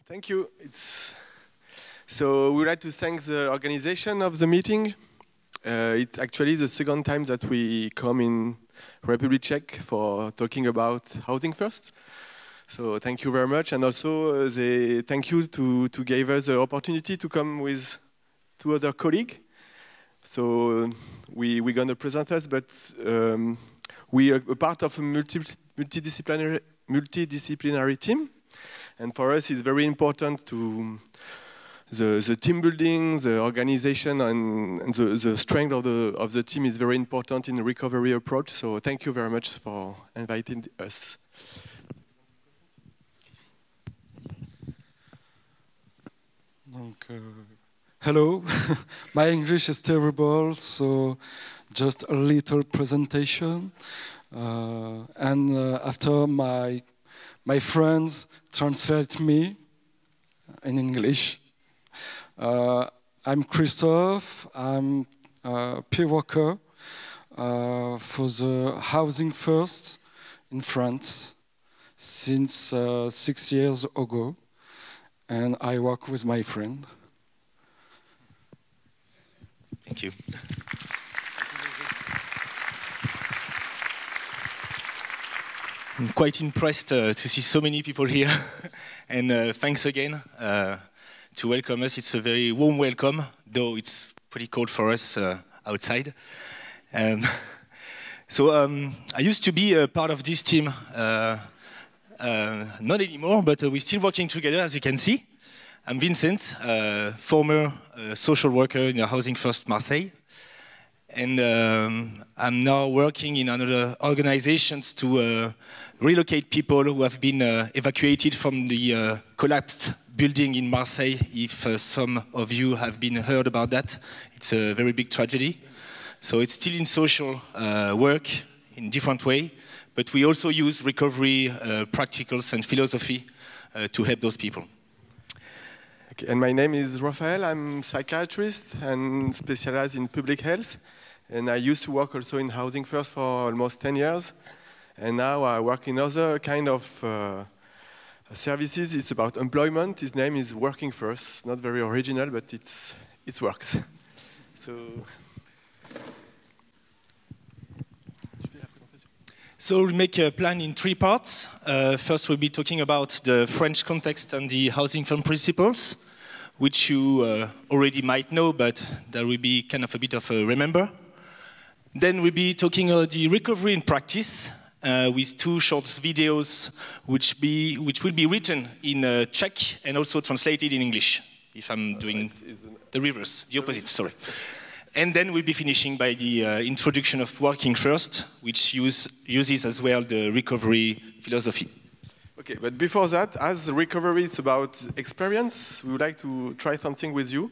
Thank you. So we would like to thank the organization of the meeting. It's actually the second time that we come in Republic Czech for talking about housing first. So thank you very much, and also thank you to give us the opportunity to come with two other colleagues. So we're going to present us, but we are a part of a multidisciplinary team. And for us, it's very important to the team building, the organization, and the strength of the team is very important in the recovery approach. So thank you very much for inviting us. Hello, my English is terrible, so just a little presentation. After my friends translate me in English. I'm Christophe, I'm a peer worker for the Housing First in France since 6 years ago, and I work with my friend. Thank you. I'm quite impressed to see so many people here, and thanks again to welcome us. It's a very warm welcome, though it's pretty cold for us outside. I used to be a part of this team, not anymore, but we're still working together, as you can see. I'm Vincent, former social worker in the Housing First Marseille. And I'm now working in another organizations to relocate people who have been evacuated from the collapsed building in Marseille. If some of you have been heard about that, it's a very big tragedy. So it's still in social work in different way, but we also use recovery practicals and philosophy to help those people. Okay, and my name is Raphael. I'm a psychiatrist and specialize in public health. And I used to work also in Housing First for almost 10 years. And now I work in other kind of services. It's about employment. His name is Working First. Not very original, but it works. So we'll make a plan in 3 parts. First, we'll be talking about the French context and the housing firm principles, which you already might know, but there will be kind of a bit of a remember. Then we'll be talking about the recovery in practice with 2 short videos, which will be written in Czech and also translated in English, if I'm doing the reverse, the opposite, sorry. And then we'll be finishing by the introduction of Working First, which uses as well the recovery philosophy. Okay, but before that, as recovery is about experience, we would like to try something with you.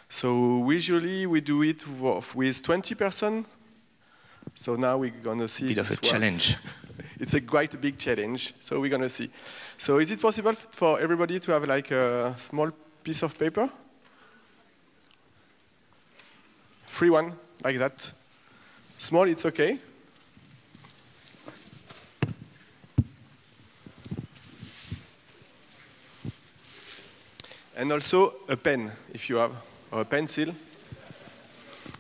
So usually we do it with 20 persons. So now we're going to see. Bit of a challenge. It's quite a big challenge, so we're going to see. So is it possible for everybody to have like a small piece of paper? Free one, like that. Small, it's okay. And also a pen, if you have, or a pencil.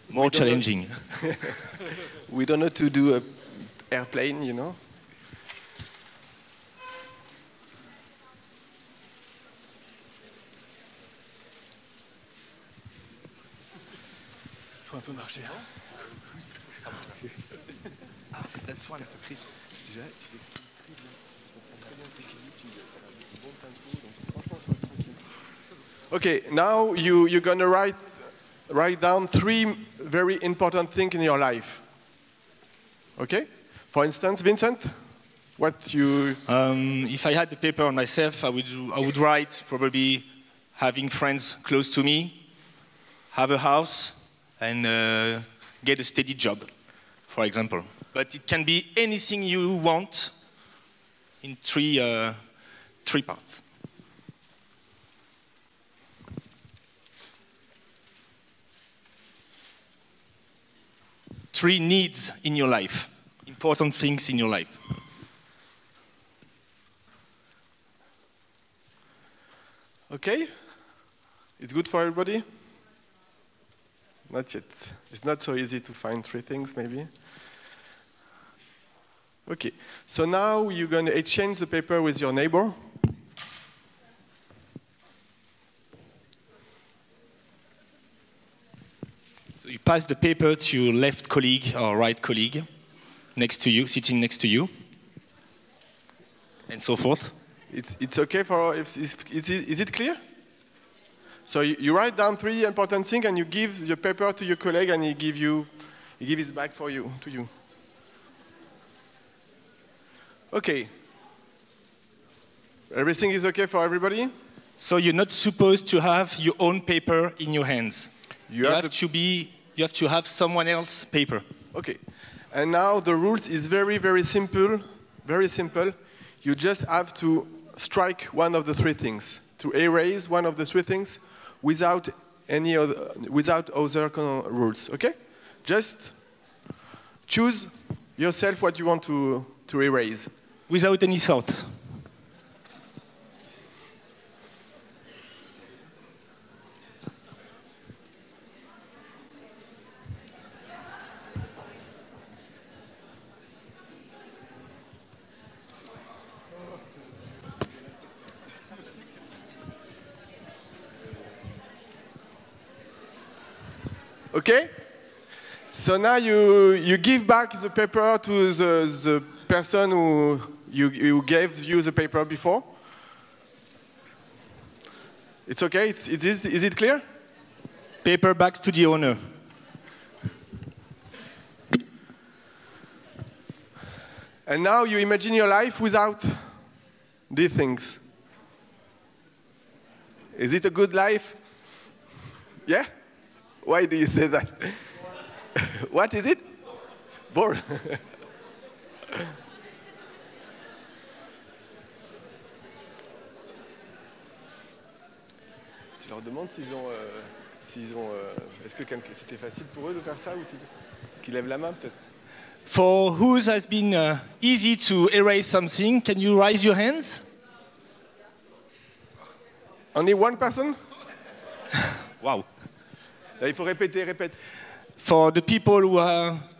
More challenging. We don't know to do an airplane, you know. Faut un peu marcher. Ah, that's one. Déjà, tu l'expliques très bien. Je comprends très bien ce que tu dis. Tu me bon tempo, donc franchement, ça va tranquille. Okay, now you're going to write down 3 very important things in your life. Okay? For instance, Vincent, what you... If I had the paper on myself, I would write probably having friends close to me, have a house, and get a steady job, for example. But it can be anything you want in 3 parts. Three needs in your life, important things in your life. Okay? It's good for everybody? Not yet. It's not so easy to find three things, maybe. Okay, so now you're going to exchange the paper with your neighbor. So you pass the paper to your left colleague or right colleague next to you, sitting next to you, and so forth. It's okay for, is it clear? So you write down three important things and you give your paper to your colleague and he give it back to you. Okay. Everything is okay for everybody? So you're not supposed to have your own paper in your hands. You have to have someone else's paper. Okay. And now the rules is very, very simple. Very simple. You just have to strike one of the three things. To erase one of the three things without other rules. Okay? Just choose yourself what you want to erase. Without any thought. Okay? So now you give back the paper to the person who gave you the paper before. It's okay? Is it clear? Paper back to the owner. And now you imagine your life without these things. Is it a good life? Yeah? Why do you say that? What is it? Bored. Tu leur demandes est-ce que c'était facile pour eux de faire ça ou qu'ils lèvent la main peut-être? For whose has been easy to erase something, can you raise your hands? Only one person? Wow. Là, il faut répéter. For the people who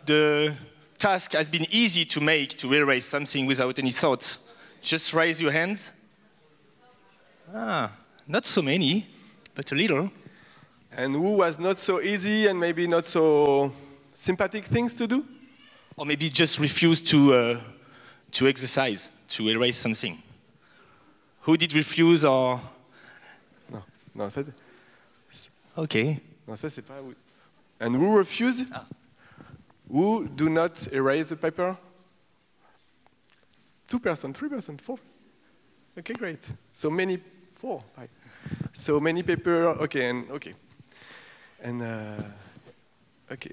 the task has been easy to make, to erase something without any thought, just raise your hands. Not so many, but a little. And who was not so easy and maybe not so sympathetic things to do? Or maybe just refuse to exercise, to erase something. Who did refuse or? Non, ça. Okay. Non, ça c'est pas. And who refuse? Who do not erase the paper? 2%, 3%, 4%. Okay, great. So many, 4, 5. So many paper. Okay, and okay.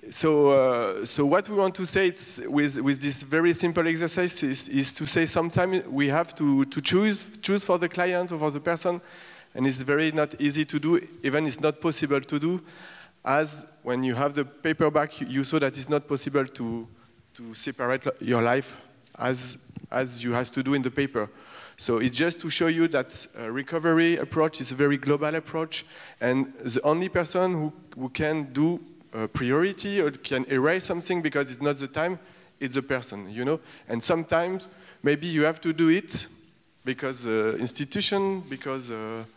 So what we want to say with this very simple exercise is to say sometimes we have to choose for the client or for the person, and it's very not easy to do. Even it's not possible to do, as when you have the paper back, you saw that it's not possible to separate your life as you have to do in the paper. So it's just to show you that recovery approach is a very global approach, and the only person who can do priority or can erase something because it's not the time, it's the person, you know. And sometimes maybe you have to do it because institution, because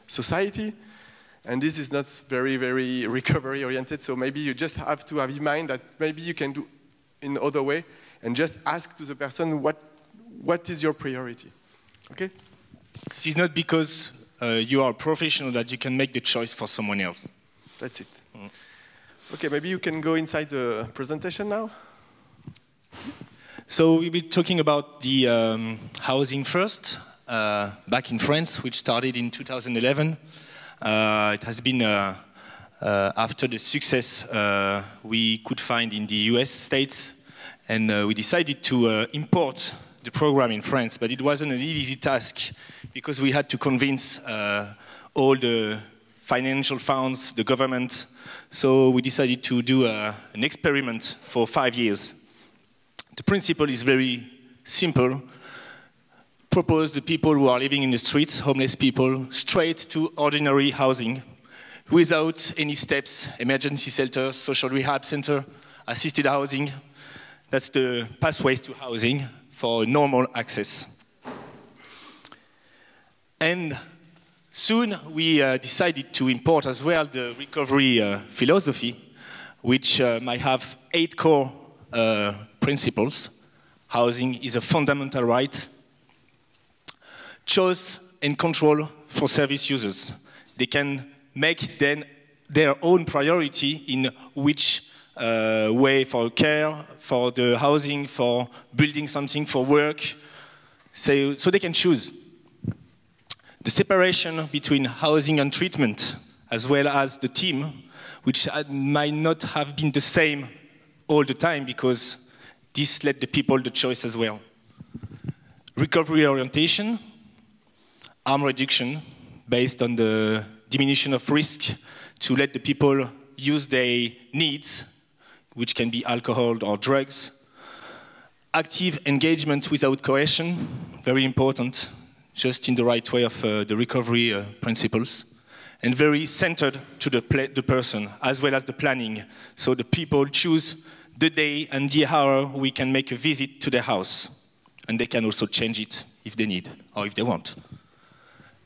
society, and this is not very, very recovery oriented. So maybe you just have to have in mind that maybe you can do in other way, and just ask to the person what is your priority. Okay? This is not because you are a professional that you can make the choice for someone else. That's it. Okay, maybe you can go inside the presentation now. So we'll be talking about the housing first, back in France, which started in 2011. It has been after the success we could find in the US States, and we decided to import the program in France, but it wasn't an easy task because we had to convince all the financial funds, the government. So we decided to do an experiment for 5 years. The principle is very simple. propose the people who are living in the streets, homeless people, straight to ordinary housing without any steps, emergency shelter, social rehab center, assisted housing. That's the pathways to housing for normal access. And soon we decided to import as well the recovery philosophy, which might have 8 core principles. Housing is a fundamental right. Choice and control for service users. They can make then their own priority in which way for care, for the housing, for building something, for work. So they can choose. The separation between housing and treatment, as well as the team, which might not have been the same all the time because this let the people the choice as well. Recovery orientation, harm reduction based on the diminution of risk to let the people use their needs, which can be alcohol or drugs. Active engagement without coercion, very important, just in the right way of the recovery principles. And very centered to the person, as well as the planning. So the people choose the day and the hour we can make a visit to their house. And they can also change it if they need, or if they want.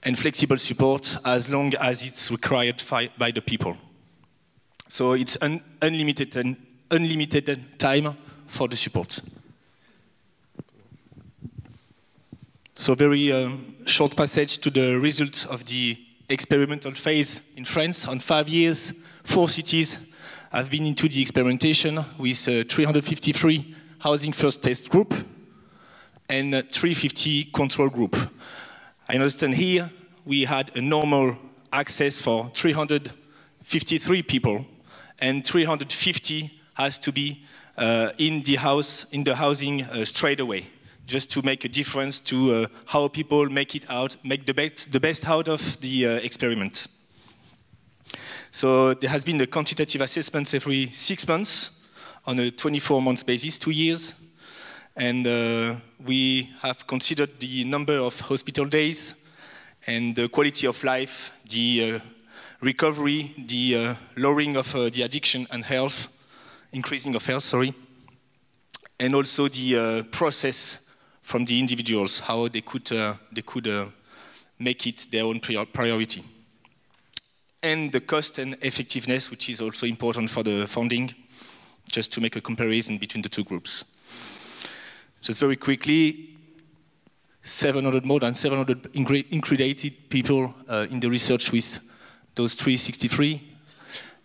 And flexible support as long as it's required by the people. So it's unlimited time for the support. So very short passage to the result of the experimental phase in France. On 5 years, 4 cities have been into the experimentation with 353 housing first test group and 350 control group. I understand here we had a normal access for 353 people, and 350 has to be in the housing straight away, just to make a difference to how people make the best out of the experiment. So there has been a quantitative assessment every 6 months on a 24-month basis, 2 years. And we have considered the number of hospital days and the quality of life, the recovery, the lowering of the addiction and health, increasing of health, sorry, and also the process from the individuals, how they could make it their own priority. And the cost and effectiveness, which is also important for the funding, just to make a comparison between the two groups. Just very quickly, more than 700 included people in the research with those 363,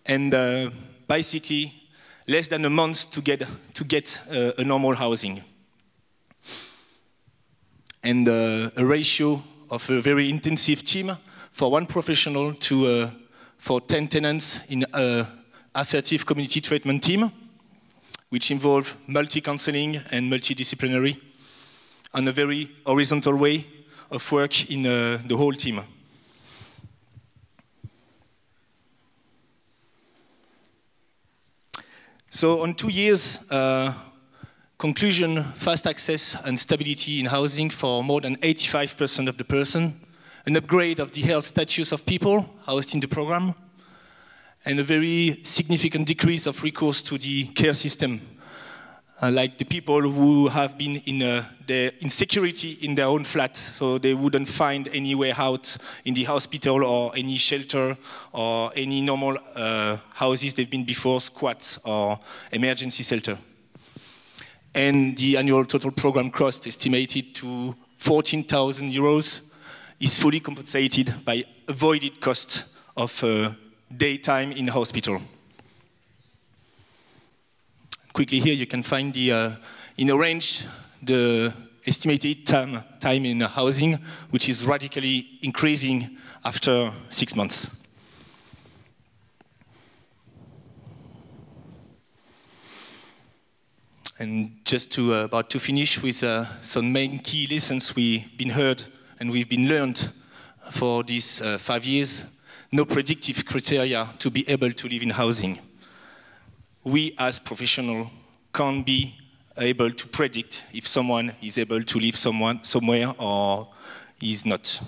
and basically less than a month to get a normal housing, and a ratio of a very intensive team for 1 professional to for 10 tenants in an assertive community treatment team, which involve multi-counseling and multidisciplinary, and a very horizontal way of work in the whole team. So on 2 years, conclusion, fast access and stability in housing for more than 85% of the person, an upgrade of the health status of people housed in the program, and a very significant decrease of recourse to the care system, like the people who have been in their insecurity in their own flat, so they wouldn't find any way out in the hospital or any shelter or any normal houses they've been before, squats or emergency shelter. And the annual total program cost, estimated to 14,000 euros, is fully compensated by avoided cost of daytime in hospital. Quickly here you can find in a range the estimated time in housing, which is radically increasing after 6 months. And just about to finish with some main key lessons we've been heard and we've been learned for these 5 years. No predictive criteria to be able to live in housing. We as professionals can't be able to predict if someone is able to live somewhere or is not.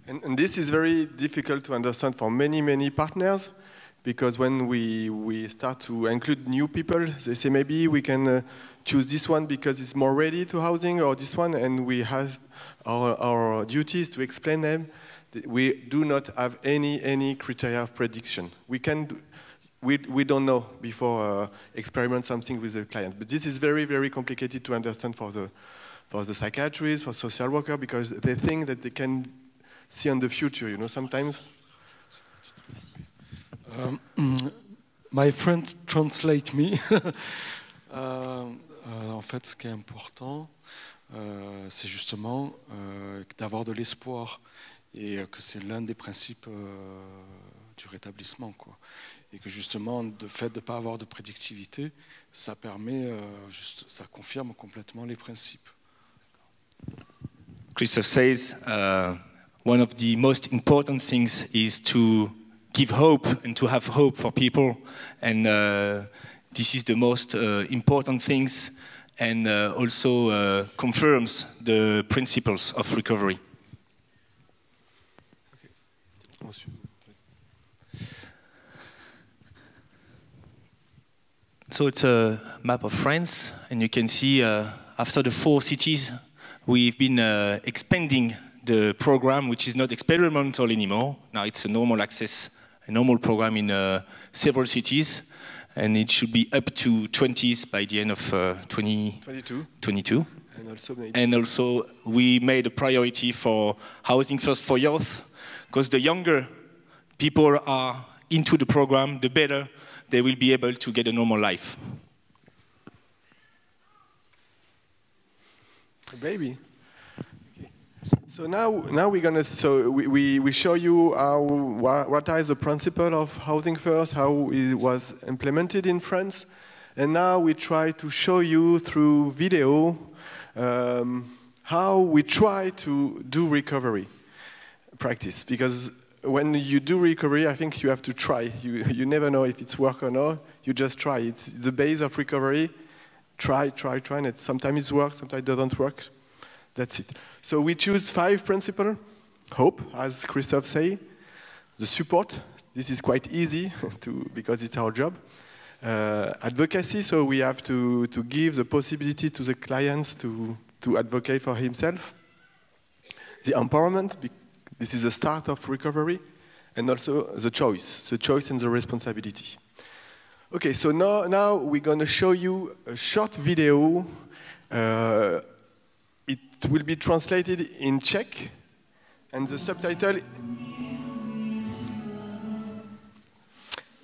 And this is very difficult to understand for many partners, because when we start to include new people, they say maybe we can choose this one because it's more ready to housing, or this one, and we have our duties to explain them. We do not have any criteria of prediction. We don't know before experiment something with the client. But this is very complicated to understand for the psychiatrists, for social worker, because they think that they can see on the future, you know, sometimes. My friend translate me. En fait, ce qui est important, c'est justement d'avoir de l'espoir, et que c'est l'un des principes du rétablissement, quoi. Et que justement, le fait de ne pas avoir de prédictivité, ça permet, ça confirme complètement les principes. Christophe says one of the most important things is to give hope and to have hope for people, and this is the most important things, and also confirms the principles of recovery. So it's a map of France, and you can see after the 4 cities, we've been expanding the program, which is not experimental anymore. Now it's a normal access, a normal program in several cities, and it should be up to 20s by the end of 2022. And also we made a priority for housing first for youth, because the younger people are into the program, the better they will be able to get a normal life. Baby. Okay. So now we're gonna. So we show you what are the principle of housing first, how it was implemented in France, and now we try to show you through video how we try to do recovery practice, because when you do recovery, I think you have to try. You never know if it's work or not. You just try. It's the base of recovery. Try, and it sometimes it works, sometimes it doesn't work. That's it. So we choose 5 principles. Hope, as Christophe say. The support. This is quite easy because it's our job. Advocacy. So we have to give the possibility to the clients to advocate for himself. The empowerment. This is the start of recovery, and also the choice and the responsibility. Okay, so now we're going to show you a short video. It will be translated in Czech, and the subtitle.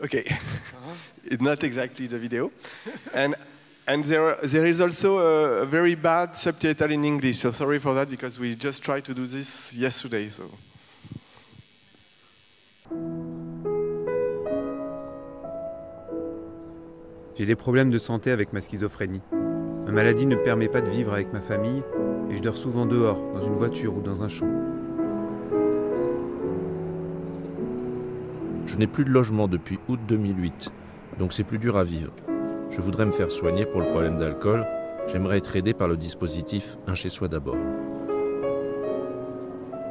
Okay, it's not exactly the video, and there is also a very bad subtitle in English. So sorry for that, because we just tried to do this yesterday. So. J'ai des problèmes de santé avec ma schizophrénie. Ma maladie ne me permet pas de vivre avec ma famille et je dors souvent dehors, dans une voiture ou dans un champ. Je n'ai plus de logement depuis août 2008, donc c'est plus dur à vivre. Je voudrais me faire soigner pour le problème d'alcool. J'aimerais être aidé par le dispositif Un chez soi d'abord.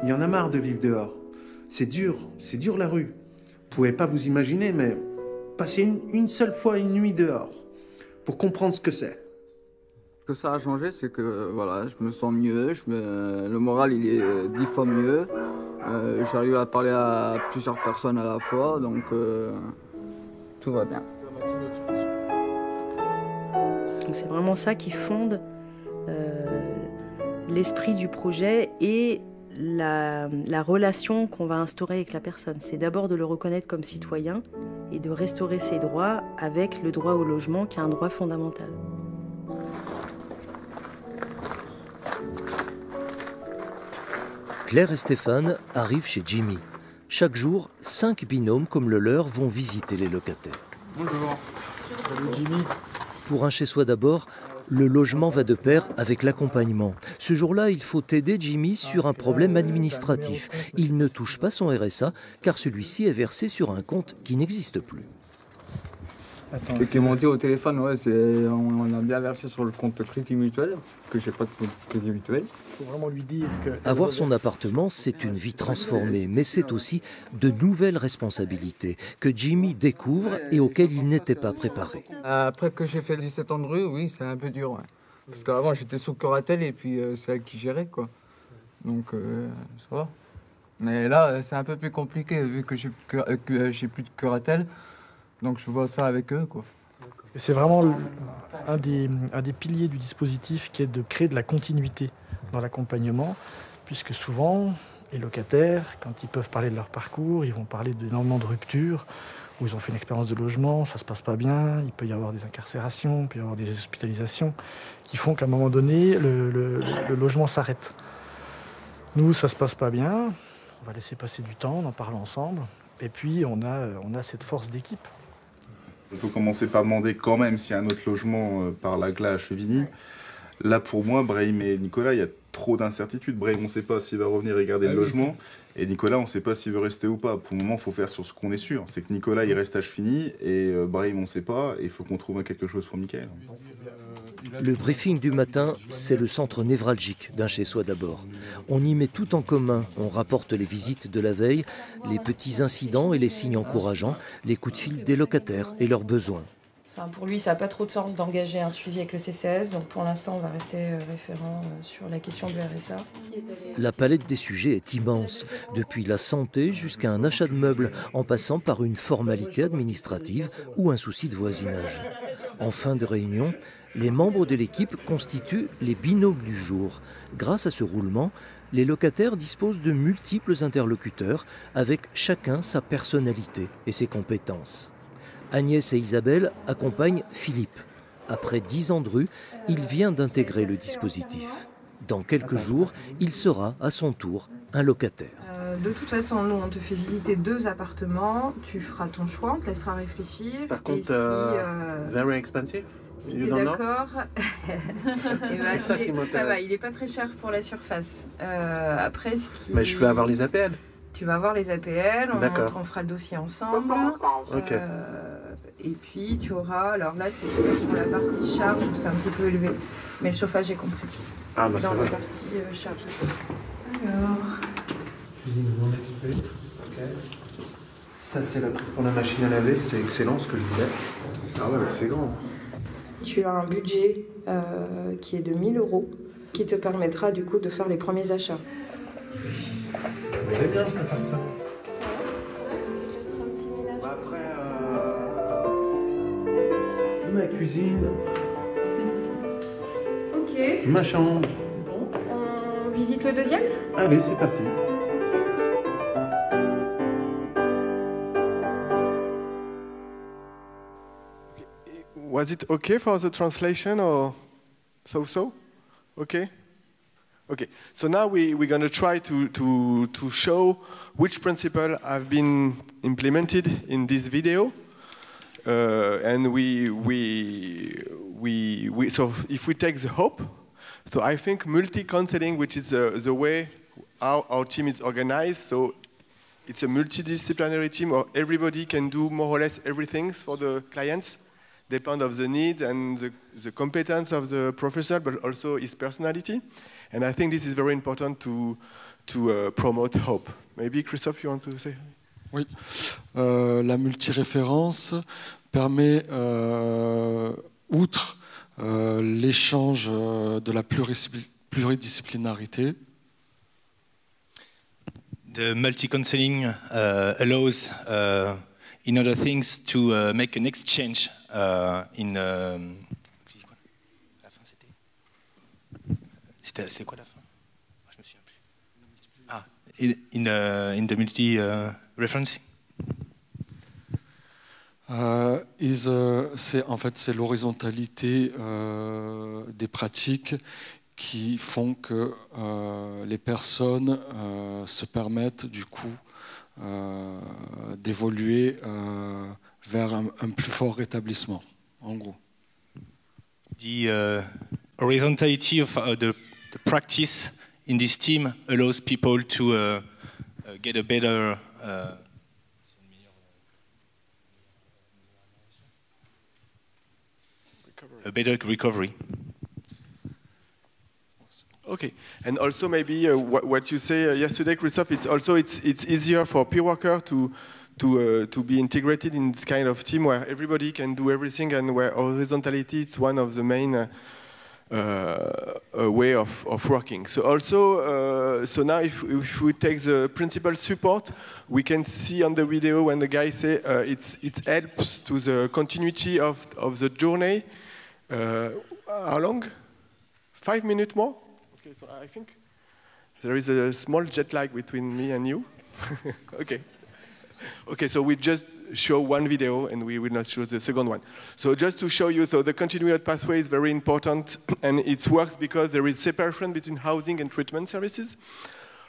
Il y en a marre de vivre dehors. C'est dur la rue. Vous pouvez pas vous imaginer, mais passer une seule fois une nuit dehors pour comprendre ce que c'est. Ce que ça a changé, c'est que voilà, je me sens mieux, le moral il est 10 fois mieux. J'arrive à parler à plusieurs personnes à la fois, donc tout va bien. C'est vraiment ça qui fonde l'esprit du projet et la relation qu'on va instaurer avec la personne. C'est d'abord de le reconnaître comme citoyen et de restaurer ses droits avec le droit au logement qui est un droit fondamental. Claire et Stéphane arrivent chez Jimmy. Chaque jour, 5 binômes comme le leur vont visiter les locataires. Bonjour. Salut Jimmy. Pour Un chez soi d'abord, le logement va de pair avec l'accompagnement. Ce jour-là, il faut aider Jimmy sur un problème administratif. Il ne touche pas son RSA car celui-ci est versé sur un compte qui n'existe plus. qui est monté au téléphone, ouais, on a bien versé sur le compte Crédit Mutuel, que j'ai pas de compte Crédit Mutuel. Il faut vraiment lui dire que... Avoir son appartement, c'est une vie transformée, mais c'est aussi de nouvelles responsabilités que Jimmy découvre et auxquelles il n'était pas préparé. Après que j'ai fait 17 ans de rue, oui, c'est un peu dur. Ouais. Parce qu'avant, j'étais sous curatelle et puis c'est elle qui gérait, quoi. Donc, ça va. Mais là, c'est un peu plus compliqué, vu que j'ai plus de curatelle. Donc, je vois ça avec eux, quoi. C'est vraiment un des piliers du dispositif qui est de créer de la continuité dans l'accompagnement, puisque souvent, les locataires, quand ils peuvent parler de leur parcours, ils vont parler d'énormément de ruptures, où ils ont fait une expérience de logement, ça se passe pas bien, il peut y avoir des incarcérations, il peut y avoir des hospitalisations, qui font qu'à un moment donné, le logement s'arrête. Nous, ça se passe pas bien, on va laisser passer du temps, on en parle ensemble, et puis on a cette force d'équipe. On peut commencer par demander quand même s'il y a un autre logement par la GLA à Chevigny. Là, pour moi, Brahim et Nicolas, il y a trop d'incertitudes. Brahim, on ne sait pas s'il va revenir et garder le logement. Et Nicolas, on ne sait pas s'il veut rester ou pas. Pour le moment, il faut faire sur ce qu'on est sûr. C'est que Nicolas, il reste à Chevigny et Brahim, on ne sait pas. Et il faut qu'on trouve quelque chose pour Mickaël. Le briefing du matin, c'est le centre névralgique d'un chez-soi d'abord. On y met tout en commun. On rapporte les visites de la veille, les petits incidents et les signes encourageants, les coups de fil des locataires et leurs besoins. Enfin, pour lui, ça n'a pas trop de sens d'engager un suivi avec le CCS, donc pour l'instant, on va rester référent sur la question du RSA. La palette des sujets est immense, depuis la santé jusqu'à un achat de meubles, en passant par une formalité administrative ou un souci de voisinage. En fin de réunion, les membres de l'équipe constituent les binômes du jour. Grâce à ce roulement, les locataires disposent de multiples interlocuteurs, avec chacun sa personnalité et ses compétences. Agnès et Isabelle accompagnent Philippe. Après 10 ans de rue, il vient d'intégrer le dispositif. Dans quelques jours, il sera à son tour un locataire. De toute façon, nous, on te fait visiter 2 appartements. Tu feras ton choix, on te laissera réfléchir. Par contre, very expensive. Si t'es d'accord, ben, ça va, il n'est pas très cher pour la surface. Après, Mais je peux avoir les APL. Tu vas avoir les APL, on fera le dossier ensemble. Okay. Et puis tu auras, alors là c'est sur la partie charge où c'est un petit peu élevé, mais le chauffage j'ai compris. Ah bah dans la va. partie charge. Alors. Cuisine non équipée. Ok. Ça c'est la prise pour la machine à laver, c'est excellent ce que je voulais. Ah ouais, c'est grand. Tu as un budget qui est de 1 000 €, qui te permettra du coup de faire les premiers achats. C'est bien cet appartement. Après, ma cuisine. Ok. Ma chambre. Bon, on visite le deuxième? Allez, c'est parti. Was it okay for the translation or so? Okay? Okay, so now we're going to try to show which principles have been implemented in this video. And so if we take the hope, so I think multi-counseling, which is the way how our team is organized, so it's a multidisciplinary team where everybody can do more or less everything for the clients, depend of the needs and the competence of the professor, but also his personality. And I think this is very important to promote hope. Maybe Christophe, you want to say? Oui, la multiréférence permet, outre l'échange de la pluridisciplinarité, the multi-counseling allows, in other things, to make an exchange c'est quoi la fin? Je me souviens plus. Ah, in the multi-referencing. C'est l'horizontalité des pratiques qui font que les personnes se permettent du coup d'évoluer vers un plus fort rétablissement, en gros. The horizontality of the practice in this team allows people to get a better a better recovery. Okay, and also maybe what you say yesterday, Christophe, it's easier for peer worker to be integrated in this kind of team where everybody can do everything and where horizontality is one of the main way of working. So also, so now if we take the principal support, we can see on the video when the guy say it helps to the continuity of the journey. How long? 5 minutes more? Okay, so I think there is a small jet lag between me and you. Okay. Okay, so we just show one video and we will not show the second one. So just to show you, so the continuous pathway is very important and it works because there is separation between housing and treatment services.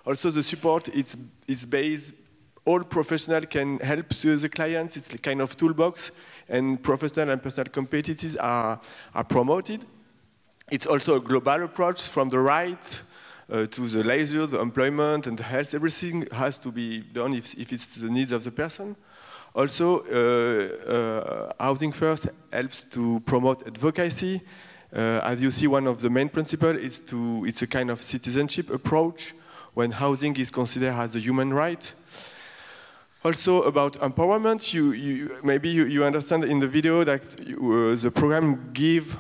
Also the support is based, all professional can help the clients, it's a kind of toolbox and professional and personal competencies are promoted. It's also a global approach from the right to the leisure, the employment and the health, everything has to be done if it's the needs of the person. Also, Housing First helps to promote advocacy. As you see, one of the main principles is it's a kind of citizenship approach when housing is considered as a human right. Also about empowerment, maybe you understand in the video that the program give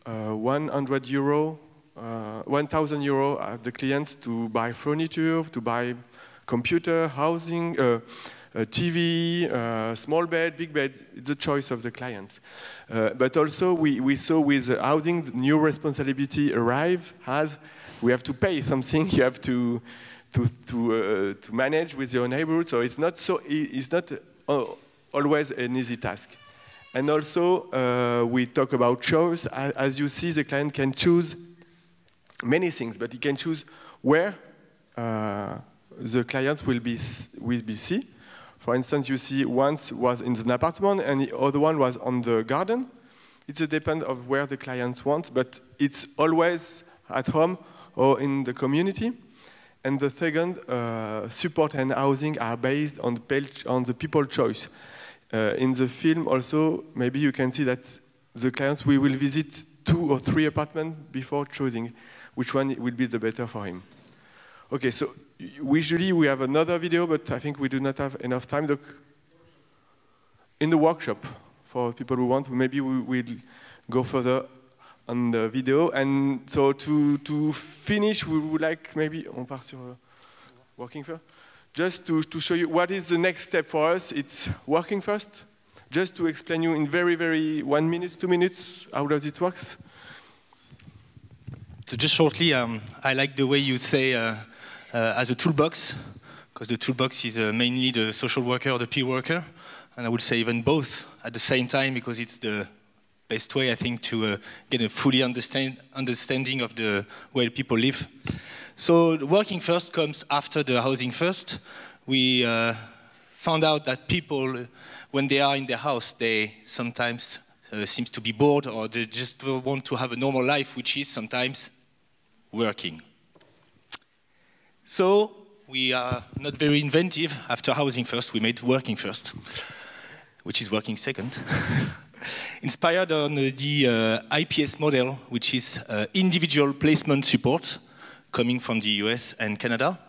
1,000 euro at the clients to buy furniture, to buy computer, housing, TV, small bed, big bed, it's the choice of the client. But also we saw with housing, the new responsibility arrive as we have to pay something, you have to manage with your neighborhood, so it's not always an easy task. And also we talk about choice. As you see, the client can choose many things, but he can choose where the client will be seen. For instance, you see once was in an apartment and the other one was on the garden. It's a depend of where the clients want, but it's always at home or in the community. And the second, support and housing are based on the people choice. In the film also, maybe you can see that the clients, we will visit 2 or 3 apartments before choosing which one will be the better for him. Okay, so usually we have another video, but I think we do not have enough time. In the workshop, for people who want, maybe we will go further on the video. And so to finish, we would like maybe, on part sur working first, just to show you what is the next step for us. It's working first. Just to explain you in very 1 minute, 2 minutes, how does it work? So just shortly, I like the way you say as a toolbox, because the toolbox is mainly the social worker or the peer worker, and I would say even both at the same time, because it's the best way, I think, to get a fully understanding of the way people live. So the working first comes after the housing first. We found out that people, when they are in their house, they sometimes seems to be bored, or they just want to have a normal life, which is sometimes working. So we are not very inventive. After housing first, we made working first, which is working second. Inspired on the IPS model, which is individual placement support, coming from the US and Canada,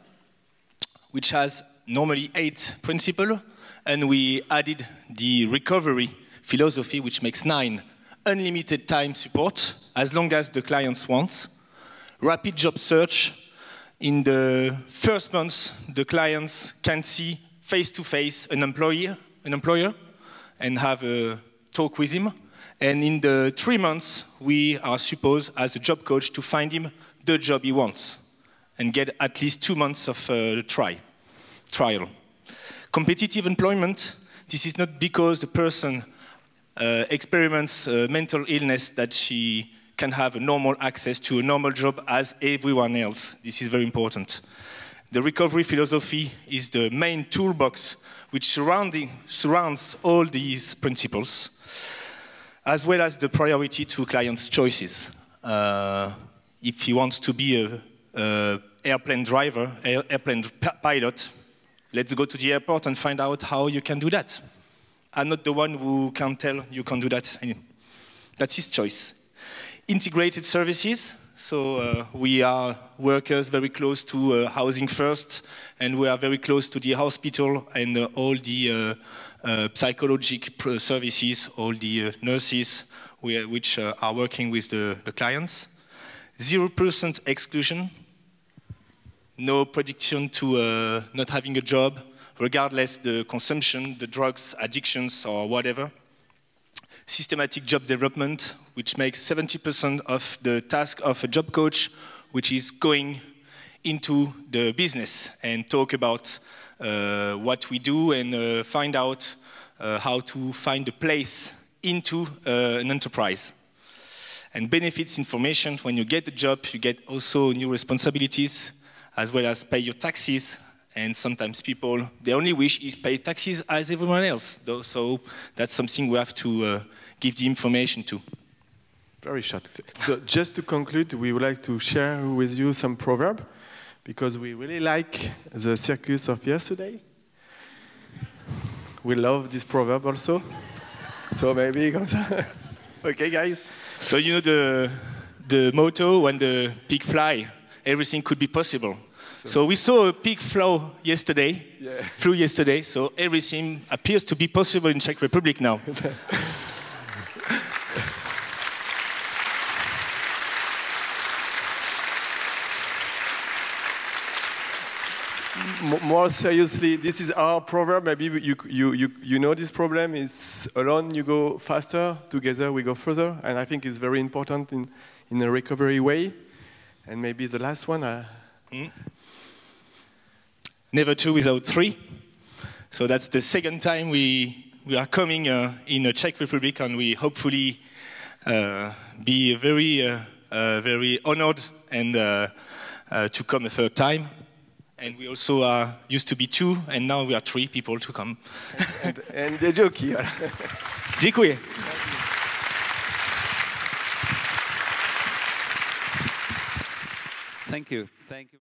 which has normally 8 principles, and we added the recovery philosophy, which makes 9. Unlimited time support, as long as the clients want. Rapid job search. In the first months, the clients can see face-to-face an employer and have a talk with him. And in the 3 months, we are supposed, as a job coach, to find him the job he wants and get at least 2 months of trial. Competitive employment, this is not because the person experiments mental illness that she can have a normal access to a normal job as everyone else. This is very important. The recovery philosophy is the main toolbox which surrounds all these principles, as well as the priority to clients' choices. If he wants to be an airplane driver, airplane pilot, let's go to the airport and find out how you can do that. I'm not the one who can tell you can do that. That's his choice. Integrated services. So we are workers very close to Housing First, and we are very close to the hospital and all the psychological services, all the nurses which are working with the clients. 0% exclusion, no prediction to not having a job, regardless the consumption, the drugs, addictions, or whatever. Systematic job development, which makes 70% of the task of a job coach, which is going into the business and talk about what we do and find out how to find a place into an enterprise. And benefits information, when you get a job, you get also new responsibilities, as well as pay your taxes. And sometimes people, their only wish is pay taxes as everyone else. So that's something we have to give the information to. Very short. So just to conclude, we would like to share with you some proverb, because we really like the circus of yesterday. We love this proverb also. So maybe, okay, guys. So you know the motto, when the pig fly, everything could be possible. So we saw a pig flew yesterday, so everything appears to be possible in Czech Republic now. More seriously, this is our proverb. Maybe you know this problem is alone you go faster, together we go further. And I think it's very important in a recovery way. And maybe the last one. Never two without three. So that's the second time we are coming in the Czech Republic, and we hopefully be very honored and to come a third time. And we also used to be 2, and now we are 3 people to come. and dziękuję. Dziękuję. Thank you. Thank you.